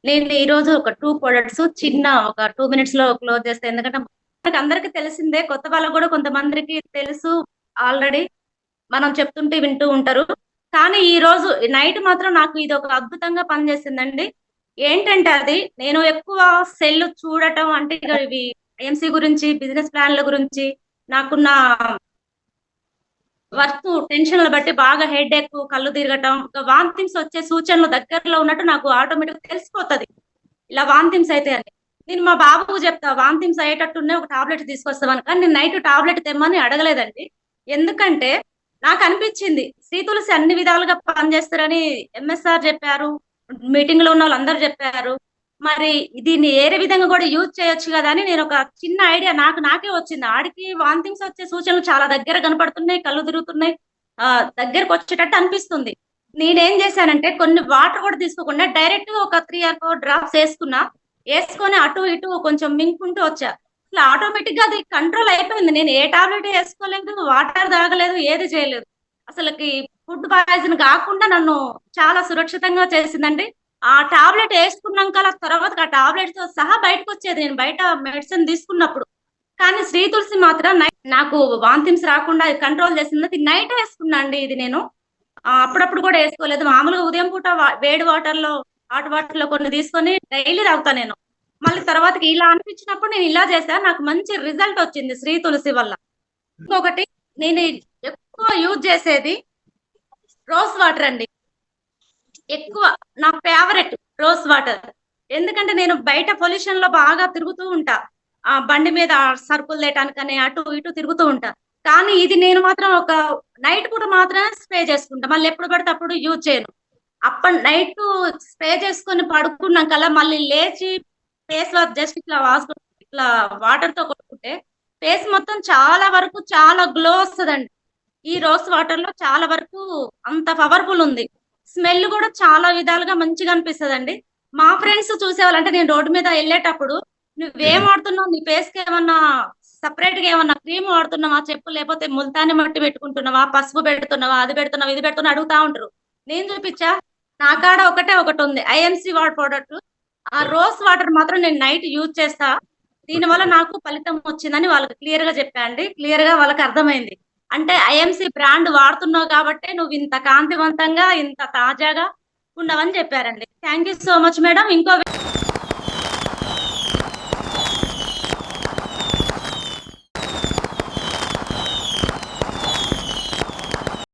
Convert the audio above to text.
నేను ఈరోజు ఒక 2 ప్రొడక్ట్స్ చిన్న ఒక 2 మినిట్స్‌లో క్లోజ్ చేస్తా. ఎందుకంటే మనకందరికి తెలిసిందే. కొత్త వాళ్ళకి గూడా కొంతమందికి తెలుసు ఆల్రెడీ. మనం చెప్తుంటే వింటూ ఉంటారు. కానీ ఈరోజు నైట్ మాత్రం నాకు ఇదొక అద్భుతంగా పనిచేసిందండి. ఏంటంటే అది నేను ఎక్కువ సెల్ చూడటం అంటే ఇగ ఇవి ఐఎంసీ గురించి, బిజినెస్ ప్లాన్‌ల గురించి నాకున్న వర్క్ టెన్షన్‌ల బట్టి బాగా హెడేక్, కళ్ళు తిరగటం, వామిటింగ్స్ వచ్చే సూచనలు దగ్గరలో ఉన్నట్టు నాకు ఆటోమేటిక్‌గా తెలిసిపోతది. ఇలా వామిటింగ్స్ అయితే అని. నేను మా బాబుకు చెప్తా వామిటింగ్స్ అయ్యేటట్టున్నాయి ఒక టాబ్లెట్ తీసుకొస్తామని. కానీ నేను నైట్ టాబ్లెట్ తెమ్మని అడగలేదండి. ఎందుకంటే నాకనిపించింది శ్రీ తులసి అన్ని విధాలుగా పనిచేస్తదని ఎంఎస్ఆర్ చెప్పారు. మీటింగ్‌లో ఉన్నోళ్ళందరూ చెప్పారు. మరి దీన్ని ఏరే విధంగా కూడా యూజ్ చేయొచ్చు కదా! అని నేనొక చిన్న ఐడియా నాకే వచ్చింది. ఆడికి వామిటింగ్స్ వచ్చే సూచనలు చాలా దగ్గర కనపడుతున్నాయి. కళ్ళు తిరుగుతున్నాయి. దగ్గరకొచ్చేటట్టు అనిపిస్తుంది. నేనేం చేశానంటే కొన్ని వాటర్ కూడా తీసుకోకుండా డైరెక్ట్‌గా ఒక 3 ఆర్ 4 డ్రాప్స్ ఏసుకున్నా. ఏసుకొని అటు ఇటు కొంచెం మింగుకుంటూ వచ్చా. అసలు ఆటోమేటిక్‌గా అది కంట్రోల్ అయిపోయింది. నేను ఏ టాబ్లెట్ ఏసుకోలేదు, వాటర్ తాగలేదు, ఏది చేయలేదు. అసలకి ఫుడ్ పాయిజన్ కాకుండా నన్ను చాలా సురక్షితంగా చేసిందండి. ఆ టాబ్లెట్ ఏసుకున్నాంకల తర్వాతకి ఆ టాబ్లెట్‌తో సహా బయటకొచ్చేది. నేను బయట మెడిసిన్ తీసుకున్నప్పుడు. కానీ శ్రీ తులసి మాత్రం నాకు వామిటింగ్స్ రాకుండా కంట్రోల్ చేసింది. అది నైట్ ఏసుకున్నా అండి ఇది నేను. అప్పుడప్పుడు కూడా ఏసుకోలేదు. మామూలుగా ఉదయం పూట వేడి వాటర్‌లో, హాట్ వాటర్‌లో కొన్ని తీసుకొని డైలీ తాగుతా నేను. మళ్ళీ తర్వాతకి ఇలా అనిపించినప్పుడు నేను ఇలా చేశా. నాకు మంచి రిజల్ట్ వచ్చింది శ్రీ తులసి వల్ల. ఇంకొకటి నేను ఎక్కువ యూజ్ చేసేది రోజ్ వాటర్ అండి. ఎక్కువ నా ఫేవరెట్ రోజ్ వాటర్. ఎందుకంటే నేను బయట పొల్యూషన్ లో బాగా తిరుగుతూ ఉంటా. బండి మీద సరుకులు తేటానికని అటు ఇటు తిరుగుతూ ఉంటా. కానీ ఇది నేను మాత్రం ఒక నైట్ పూట మాత్రమే స్ప్రే చేసుకుంటా. మళ్ళీ ఎప్పుడు పడితే అప్పుడు యూజ్ చేయను. నైట్ స్ప్రే చేసుకొని పడుకున్నాకల్లా మళ్ళీ లేచి ఫేస్ వాష్ జస్ట్ ఇట్లా ఇట్లా వాటర్ తో కొట్టుకుంటే ఫేస్ మొత్తం చాలా వరకు చాలా గ్లో వస్తదండి. ఈ రోజ్ వాటర్ లో చాలా వరకు అంత పవర్ఫుల్ ఉంది. స్మెల్ కూడా చాలా విధాలుగా మంచిగా అనిపిస్తదండి. మా ఫ్రెండ్స్ చూసేవాళ్ళు అంటే నేను రోడ్డు మీద ఎళ్ళేటప్పుడు "నువ్వేం వాడుతున్నావు? నీ ఫేస్‌కి ఏమన్నా సెపరేట్‌గా ఏమన్నా క్రీమ్ వాడుతున్నావా చెప్పు? లేకపోతే ముల్తాని మట్టి పెట్టుకుంటున్నావా? పసుపు పెడుతున్నావా? అది పెడుతున్నావా? ఇది పెడుతున్నావా?" అడుగుతా ఉంటారు. నేను చూపిచ్చా. నా కాడ ఒకటే ఒకటుంది. ఐఎంసీ వాడ్ ప్రొడక్ట్. ఆ రోజ్ వాటర్ మాత్రం నేను నైట్ యూజ్ చేస్తా. దీనివల్ల నాకు ఫలితం వచ్చిందని వాళ్ళకి క్లియర్‌గా చెప్పా అండి. క్లియర్‌గా వాళ్ళకి అర్థమైంది. అంటే ఐఎంసీ బ్రాండ్ వాడుతున్నావు కాబట్టే నువ్వింత కాంతివంతంగా, ఇంత తాజాగా ఉన్నావని చెప్పారండి. Thank you so much madam. ఇంకో